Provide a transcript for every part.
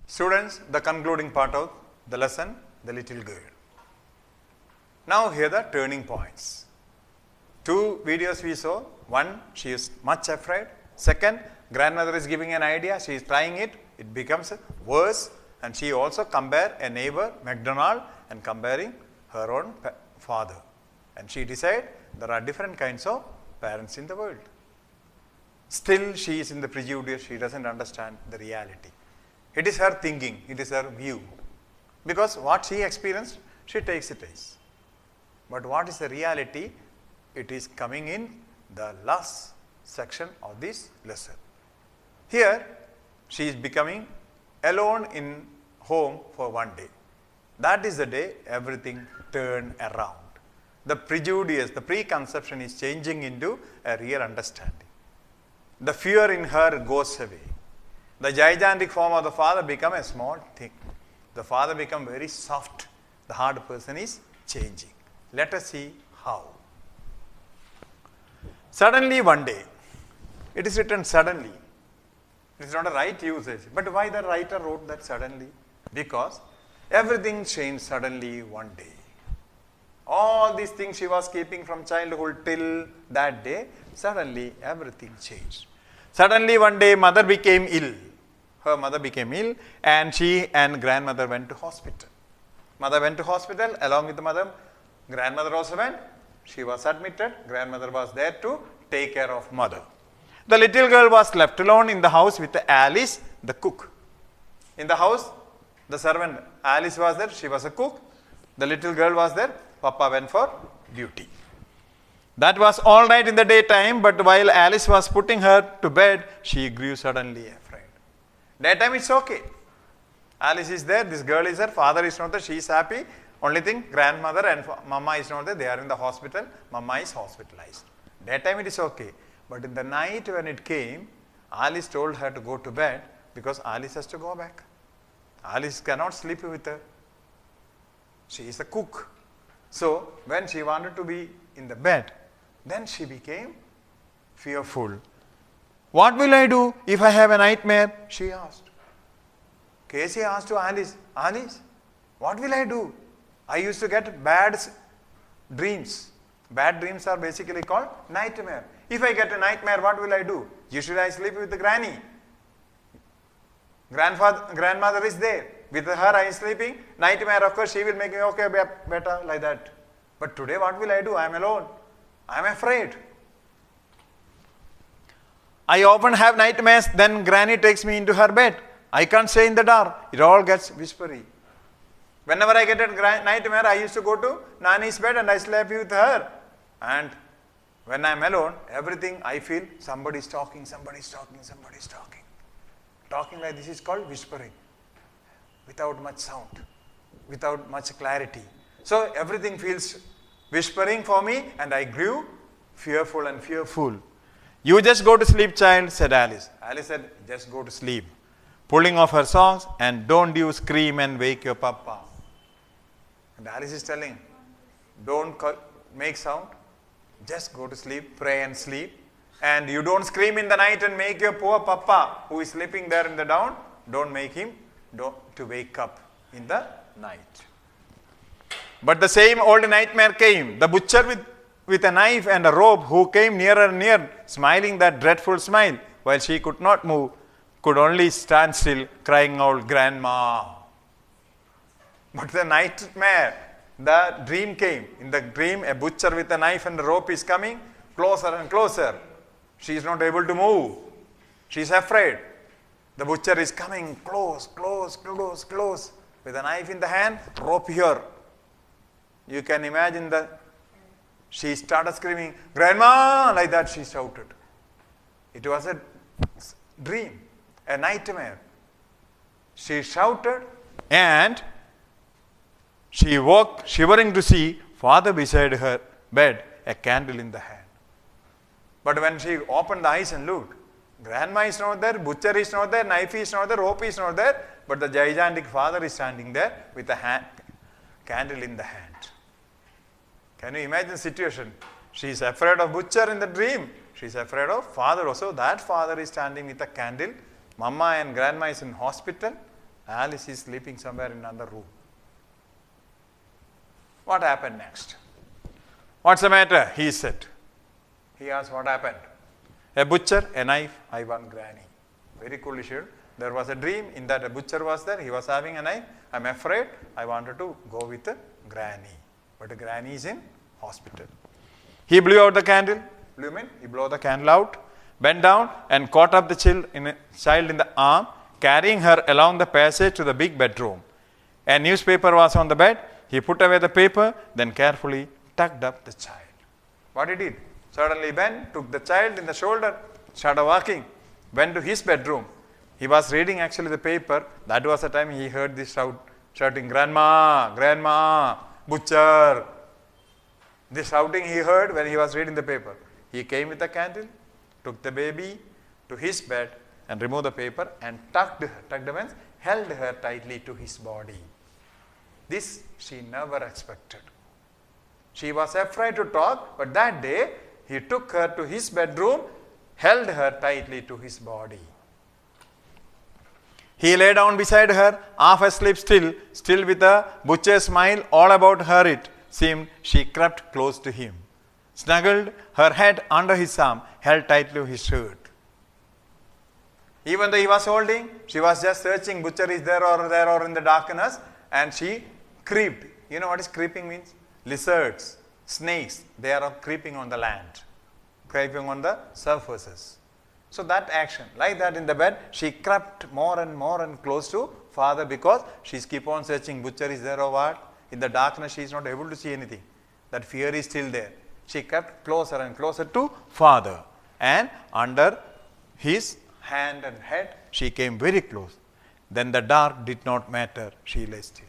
Students, the concluding part of the lesson, the little girl. Now here the turning points. Two videos we saw. One, she is much afraid. Second, grandmother is giving an idea. She is trying it. It becomes worse. And she also compare a neighbor, McDonald, and comparing her own father. And she decide there are different kinds of parents in the world. Still she is in the prejudice. She doesn't understand the reality. It is her thinking. It is her view. Because what she experienced, she takes it as. But what is the reality? It is coming in the last section of this lesson. Here, she is becoming alone in home for one day. That is the day everything turned around. The prejudice, the preconception is changing into a real understanding. The fear in her goes away. The gigantic form of the father become a small thing. The father become very soft. The hard person is changing. Let us see how. Suddenly one day. It is written suddenly. It is not a right usage. But why the writer wrote that suddenly? Because everything changed suddenly one day. All these things she was keeping from childhood till that day, suddenly everything changed. Suddenly one day mother became ill. Her mother became ill and she and grandmother went to hospital. Mother went to hospital along with the mother. Grandmother also went. She was admitted. Grandmother was there to take care of mother. The little girl was left alone in the house with Alice, the cook. In the house, the servant Alice was there. She was a cook. The little girl was there. Papa went for duty. That was all right in the daytime, but while Alice was putting her to bed, she grew suddenly afraid. Daytime it's okay. Alice is there, this girl is there, father is not there, she is happy. Only thing, grandmother and mama is not there, they are in the hospital, mama is hospitalized. Daytime it is okay. But in the night when it came, Alice told her to go to bed because Alice has to go back. Alice cannot sleep with her. She is a cook. So when she wanted to be in the bed, then she became fearful. What will I do if I have a nightmare? She asked. Casey asked to Alice, Alice, what will I do? I used to get bad dreams. Bad dreams are basically called nightmare. If I get a nightmare, what will I do? Usually I sleep with the granny. Grandmother is there. With her I am sleeping. Nightmare, of course, she will make me okay, better, like that. But today what will I do? I am alone. I am afraid. I often have nightmares, then granny takes me into her bed. I can't stay in the dark. It all gets whispery. Whenever I get a nightmare, I used to go to Nani's bed and I sleep with her. And when I am alone, everything I feel, somebody is talking, somebody is talking, somebody is talking. Talking like this is called whispering. Without much sound, without much clarity. So everything feels whispering for me and I grew fearful and fearful. You just go to sleep, child, said Alice. Alice said, just go to sleep. Pulling off her socks, and don't you scream and wake your papa. And Alice is telling, don't make sound, just go to sleep, pray and sleep. And you don't scream in the night and make your poor papa, who is sleeping there in the down, don't make him to wake up in the night. But the same old nightmare came. The butcher with a knife and a rope who came nearer and near, smiling that dreadful smile, while she could not move, could only stand still, crying out, Grandma. But the nightmare, the dream came. In the dream, a butcher with a knife and a rope is coming closer and closer. She is not able to move. She is afraid. The butcher is coming close, close, close, close, with a knife in the hand, rope here. You can imagine she started screaming, Grandma, like that she shouted. It was a dream, a nightmare. She shouted and she woke, shivering to see father beside her bed, a candle in the hand. But when she opened the eyes and looked, Grandma is not there, butcher is not there, knife is not there, rope is not there, but the gigantic father is standing there with a candle in the hand. Can you imagine the situation? She is afraid of butcher in the dream. She is afraid of father also. That father is standing with a candle. Mama and grandma is in hospital. Alice is sleeping somewhere in another room. What happened next? What's the matter? He said. He asked what happened. A butcher, a knife, I want Granny. Very cool issue. There was a dream in that a butcher was there. He was having a knife. I'm afraid I wanted to go with Granny. But Granny is in hospital. He blew out the candle. He blew the candle out, bent down and caught up the child in the arm, carrying her along the passage to the big bedroom. A newspaper was on the bed. He put away the paper, then carefully tucked up the child. What he did? Suddenly bent, took the child in the shoulder, started walking, went to his bedroom. He was reading actually the paper. That was the time he heard this shouting, Grandma, Grandma, butcher. This shouting he heard when he was reading the paper. He came with a candle, took the baby to his bed and removed the paper and tucked means held her tightly to his body. This she never expected. She was afraid to talk, but that day he took her to his bedroom, held her tightly to his body. He lay down beside her, half asleep still with a butcher's smile all about her it seemed. She crept close to him, snuggled her head under his arm, held tightly to his shirt. Even though he was holding, she was just searching, butcher is there or in the darkness, and she creeped. You know what is creeping means? Lizards, snakes, they are creeping on the land, creeping on the surfaces. So that action, like that in the bed, she crept more and close to father because she's keep on searching, butcher is there or what? In the darkness she is not able to see anything. That fear is still there. She kept closer and closer to father, and under his hand and head she came very close. Then the dark did not matter, she lay still.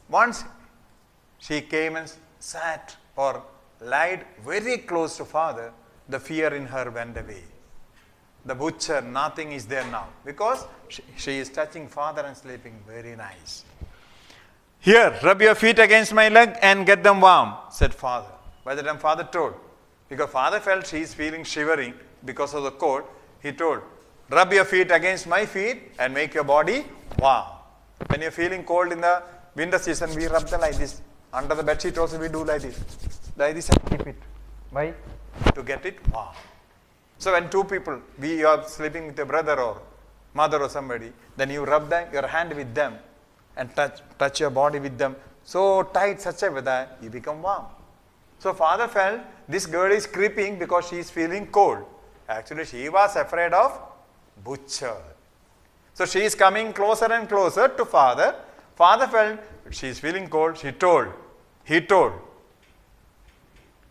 Once she came and sat or lied very close to father, the fear in her went away. The butcher, nothing is there now because she is touching father and sleeping very nice. Here, rub your feet against my leg and get them warm, said father. By the time father told, because father felt she is feeling shivering because of the cold, he told, rub your feet against my feet and make your body warm. When you are feeling cold in the winter season, we rub them like this. Under the bed sheet also we do like this. Like this and keep it. Why? To get it warm. So when two people, you are sleeping with a brother or mother or somebody, then you rub your hand with them and touch your body with them so tight such a way that you become warm. So father felt this girl is creeping because she is feeling cold. Actually she was afraid of butcher. So she is coming closer and closer to father. Father felt she is feeling cold. He told,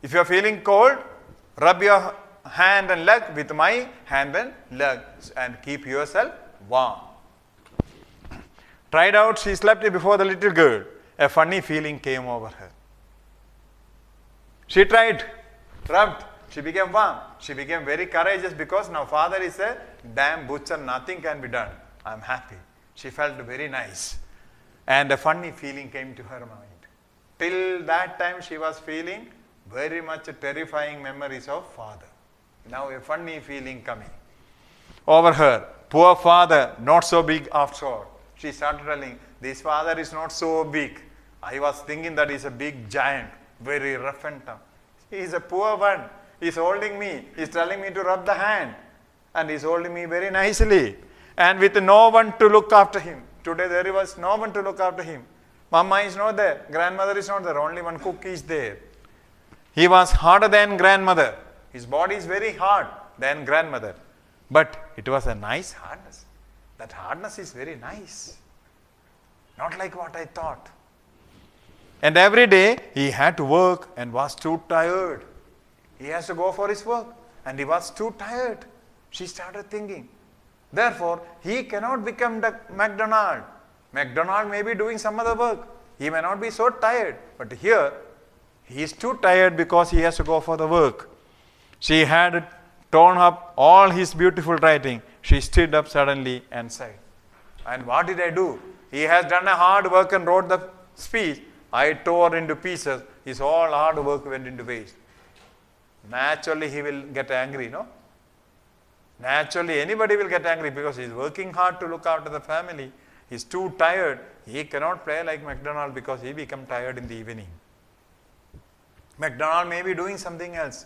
if you are feeling cold, rub your hand and leg with my hand and leg and keep yourself warm. Tried out, she slept before the little girl. A funny feeling came over her. She tried, rubbed, she became warm. She became very courageous because now father is a damn butcher, nothing can be done. I am happy. She felt very nice. And a funny feeling came to her mind. Till that time she was feeling very much terrifying memories of father. Now a funny feeling coming over her. Poor father, not so big after all. She started telling, this father is not so big. I was thinking that he is a big giant, very rough and tough. He is a poor one. He is holding me. He is telling me to rub the hand. And he is holding me very nicely. And with no one to look after him. Today there was no one to look after him. Mama is not there. Grandmother is not there. Only one cook is there. He was harder than grandmother. His body is very hard than grandmother. But it was a nice hardness. That hardness is very nice. Not like what I thought. And every day he had to work and was too tired. He has to go for his work and he was too tired. She started thinking. Therefore, he cannot become the McDonald. McDonald may be doing some other work. He may not be so tired. But here, he is too tired because he has to go for the work. She had torn up all his beautiful writing. She stood up suddenly and said, and what did I do? He has done a hard work and wrote the speech. I tore into pieces. His all hard work went into waste. Naturally, he will get angry, no? Naturally, anybody will get angry because he is working hard to look after the family He's too tired. He cannot play like MacDonald because he become tired in the evening. MacDonald may be doing something else.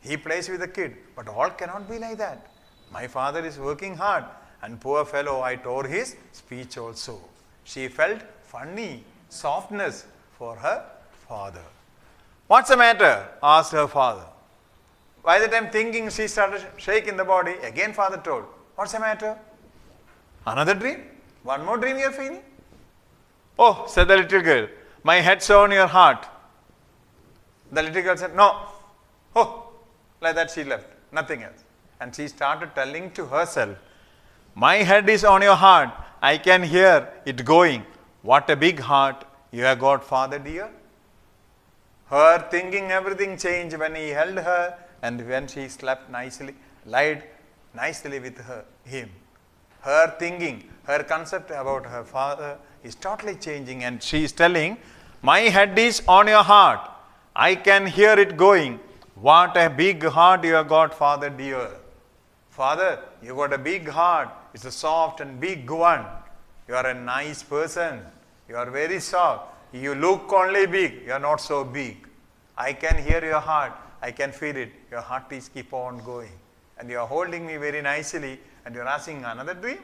He plays with the kid, but all cannot be like that. My father is working hard, and poor fellow, I tore his speech also. She felt funny, softness for her father. What's the matter? Asked her father. By the time thinking, she started shaking the body. Again father told, what's the matter? Another dream? One more dream you are feeling? Oh, said the little girl, my head's on your heart. The little girl said, no. Oh, like that she left, nothing else. And she started telling to herself, my head is on your heart. I can hear it going. What a big heart you have got, father dear. Her thinking, everything changed when he held her and when she slept nicely, lied nicely with him. Her thinking, her concept about her father is totally changing, and she is telling, my head is on your heart. I can hear it going. What a big heart you have got, father dear. Father, you got a big heart. It's a soft and big one. You are a nice person. You are very soft. You look only big. You are not so big. I can hear your heart. I can feel it. Your heart is keep on going. And you are holding me very nicely, and you are asking another dream?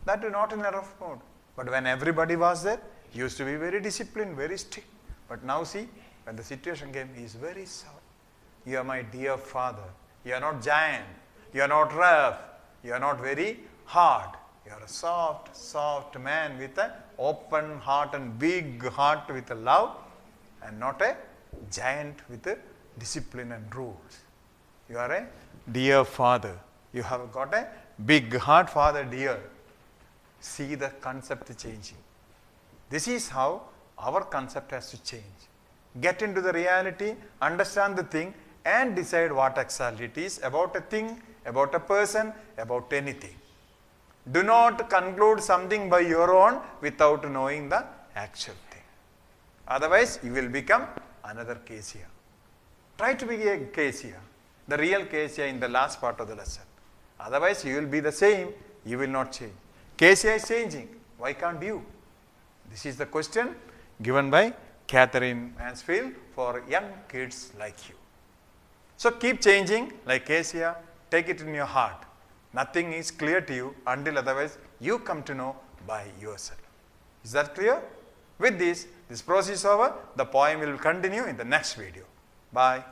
That is not in a rough mode. But when everybody was there, he used to be very disciplined, very strict. But now see, when the situation came, he is very soft. You are my dear father. You are not giant. You are not rough. You are not very hard. You are a soft, soft man with an open heart and big heart with a love, and not a giant with a discipline and rules. You are a dear father. You have got a big heart, father dear. See the concept changing. This is how our concept has to change. Get into the reality, understand the thing, and decide what exactly it is about a thing, about a person, about anything. Do not conclude something by your own without knowing the actual thing. Otherwise, you will become another Kesia. Try to be a Kesia, the real Kesia in the last part of the lesson. Otherwise, you will be the same, you will not change. Kesia is changing. Why can't you? This is the question given by Catherine Mansfield for young kids like you. So keep changing like Kesia. Take it in your heart. Nothing is clear to you until otherwise you come to know by yourself. Is that clear? With this process is over. The poem will continue in the next video. Bye.